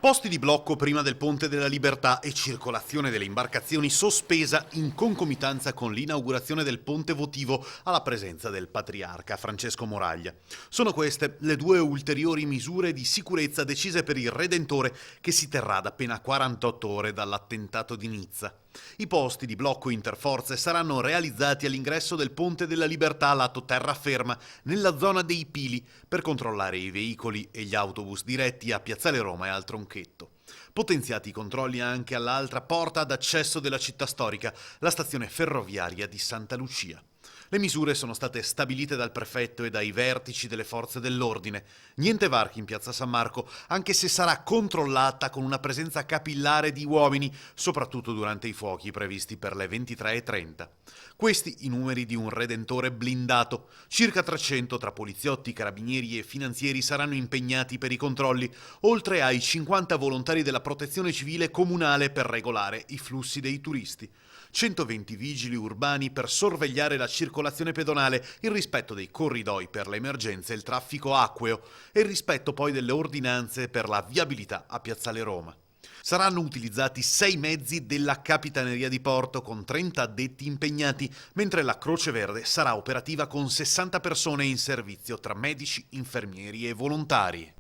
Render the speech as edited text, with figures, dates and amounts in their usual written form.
Posti di blocco prima del Ponte della Libertà e circolazione delle imbarcazioni sospesa in concomitanza con l'inaugurazione del ponte votivo alla presenza del patriarca Francesco Moraglia. Sono queste le due ulteriori misure di sicurezza decise per il Redentore che si terrà ad appena 48 ore dall'attentato di Nizza. I posti di blocco interforze saranno realizzati all'ingresso del Ponte della Libertà lato terraferma, nella zona dei Pili, per controllare i veicoli e gli autobus diretti a Piazzale Roma e al Tronchetto. Potenziati i controlli anche all'altra porta d'accesso della città storica, la stazione ferroviaria di Santa Lucia. Le misure sono state stabilite dal prefetto e dai vertici delle forze dell'ordine. Niente varchi in piazza San Marco, anche se sarà controllata con una presenza capillare di uomini, soprattutto durante i fuochi previsti per le 23:30. Questi i numeri di un Redentore blindato. Circa 300 tra poliziotti, carabinieri e finanzieri saranno impegnati per i controlli, oltre ai 50 volontari della protezione civile comunale per regolare i flussi dei turisti. 120 vigili urbani per sorvegliare la circolazione pedonale, il rispetto dei corridoi per le emergenze e il traffico acqueo e il rispetto poi delle ordinanze per la viabilità a Piazzale Roma. Saranno utilizzati 6 mezzi della Capitaneria di Porto con 30 addetti impegnati, mentre la Croce Verde sarà operativa con 60 persone in servizio tra medici, infermieri e volontari.